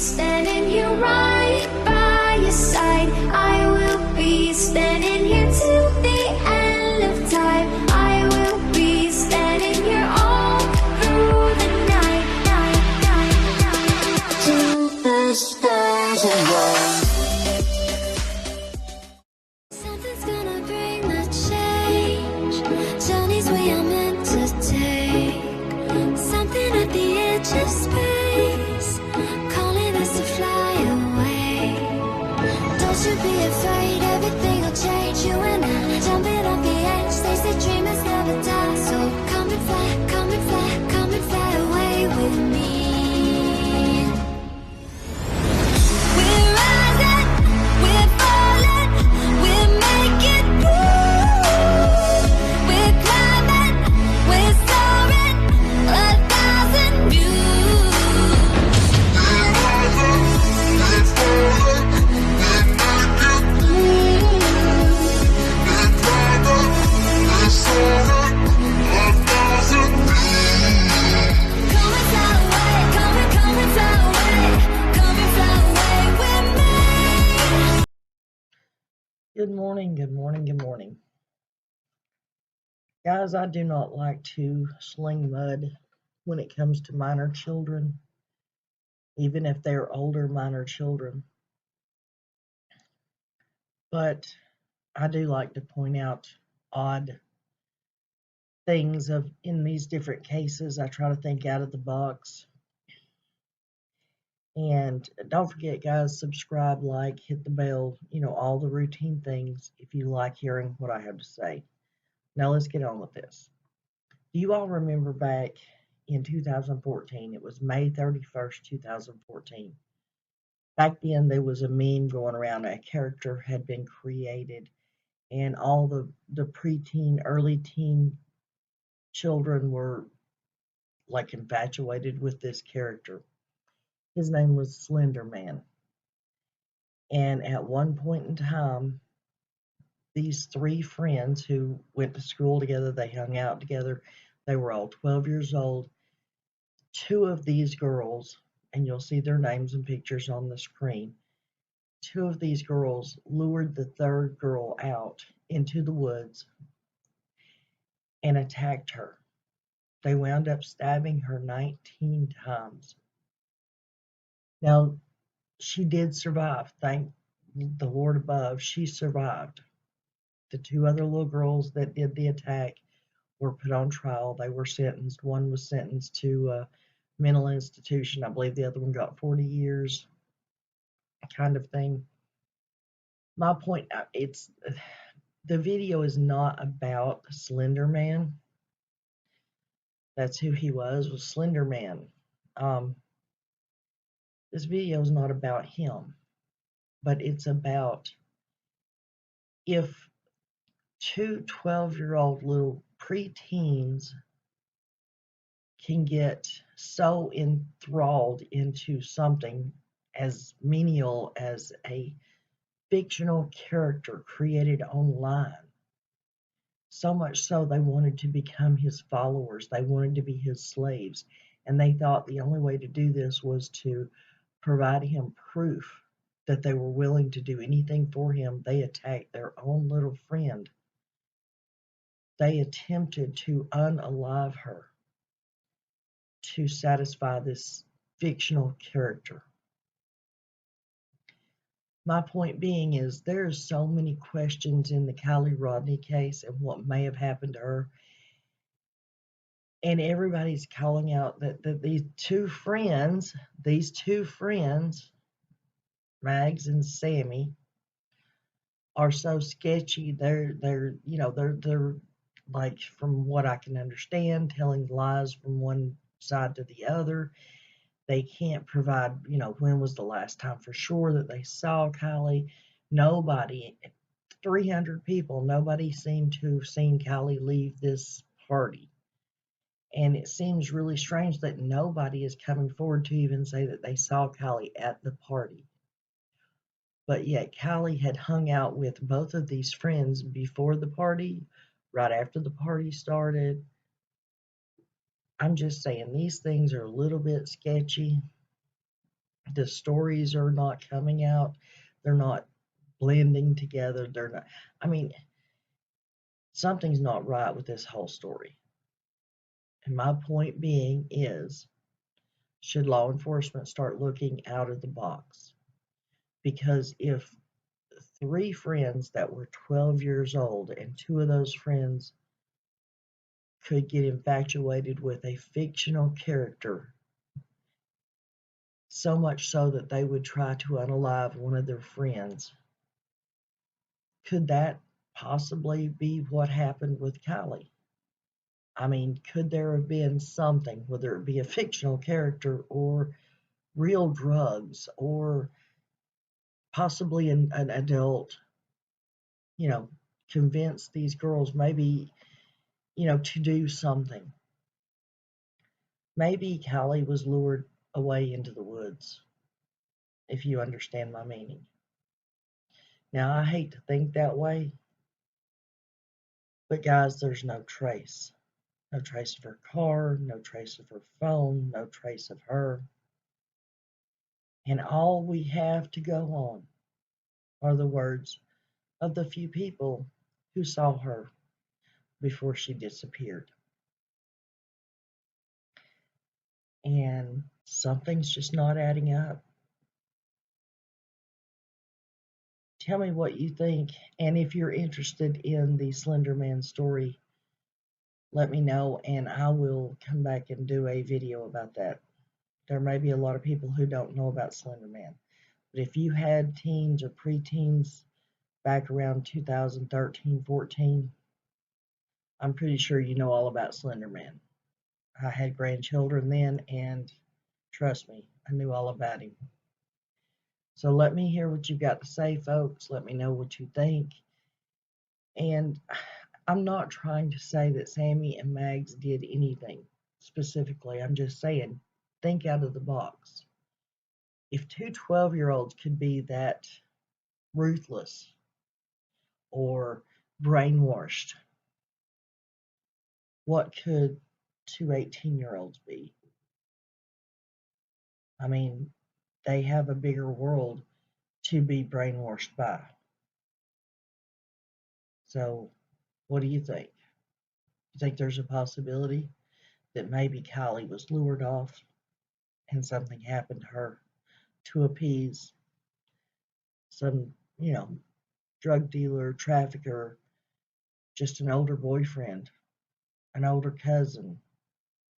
standing here right by your side. I will be standing here till the end of time. I will be standing here all through the night, till the stars align. Something's gonna bring the change. Journeys we are meant to take. Something at the edge of space, calling us to fly away. Don't you be afraid, everything will change. You and I, jumping off the edge. They say dreamers never die, so come and fly, come and fly, come and fly away with me. We're rising, we're falling, we're making moves. We're climbing, we're soaring, 1,000 views. We're rising, we're falling, we're making moves. We're climbing, we're soaring, 1,000 views. Come and fly away, come and fly away, come and fly away with me. Good morning, good morning, good morning. Guys, I do not like to sling mud when it comes to minor children, even if they're older minor children. But I do like to point out odd things in these different cases. I try to think out of the box. And don't forget, guys, subscribe, like, hit the bell, all the routine things if you like hearing what I have to say. Now let's get on with this. Do you all remember back in 2014? It was May 31st, 2014. Back then, there was a meme going around. A character had been created, and all the preteen, early teen children were like infatuated with this character. His name was Slenderman. And at one point in time, these three friends who went to school together, they hung out together, they were all 12 years old. Two of these girls, and you'll see their names and pictures on the screen, two of these girls lured the third girl out into the woods and attacked her. They wound up stabbing her 19 times. Now, she did survive. Thank the Lord above, she survived. The two other little girls that did the attack were put on trial. They were sentenced. One was sentenced to a mental institution. I believe the other one got 40 years, kind of thing. My point, the video is not about Slenderman. That's who he was Slenderman. This video is not about him, but it's about if two 12-year-old little preteens can get so enthralled into something as menial as a fictional character created online. So much so they wanted to become his followers. They wanted to be his slaves. And they thought the only way to do this was to provide him proof that they were willing to do anything for him. They attacked their own little friend. They attempted to unalive her to satisfy this fictional character. My point being is there's so many questions in the Kiely Rodni case and what may have happened to her. And everybody's calling out that these two friends, Mags and Sammy, are so sketchy. They're like, from what I can understand, telling lies from one side to the other. They can't provide, when was the last time for sure that they saw Kiely. Nobody, 300 people, nobody seemed to have seen Kiely leave this party. And it seems really strange that nobody is coming forward to even say that they saw Kiely at the party. But yet Kiely had hung out with both of these friends before the party, right after the party started. I'm just saying, these things are a little bit sketchy. The stories are not coming out. They're not blending together. They're not, I mean, something's not right with this whole story. And my point being is, should law enforcement start looking out of the box? Because if three friends that were 12 years old and two of those friends could get infatuated with a fictional character, so much so that they would try to unalive one of their friends, could that possibly be what happened with Kiely? I mean, could there have been something, whether it be a fictional character or real drugs or possibly an adult, you know, convince these girls maybe, to do something? Maybe Kiely was lured away into the woods, if you understand my meaning. Now, I hate to think that way, but guys, there's no trace. No trace of her car, no trace of her phone, no trace of her. And all we have to go on are the words of the few people who saw her before she disappeared. And something's just not adding up. Tell me what you think, and if you're interested in the Slenderman story, let me know, and I will come back and do a video about that. There may be a lot of people who don't know about Slenderman, but if you had teens or preteens back around 2013-14, I'm pretty sure you know all about Slenderman. I had grandchildren then, and trust me, I knew all about him. So let me hear what you've got to say, folks. Let me know what you think. And I'm not trying to say that Sammy and Mags did anything specifically. I'm just saying, think out of the box. If two 12-year-olds could be that ruthless or brainwashed, what could two 18-year-olds be? I mean, they have a bigger world to be brainwashed by. So, what do you think? You think there's a possibility that maybe Kiely was lured off and something happened to her to appease some, drug dealer, trafficker, just an older boyfriend, an older cousin,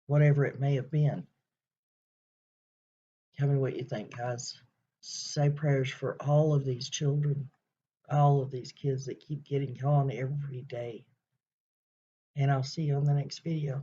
whatever it may have been? Tell me what you think, guys. Say prayers for all of these children, all of these kids that keep getting caught every day. And I'll see you on the next video.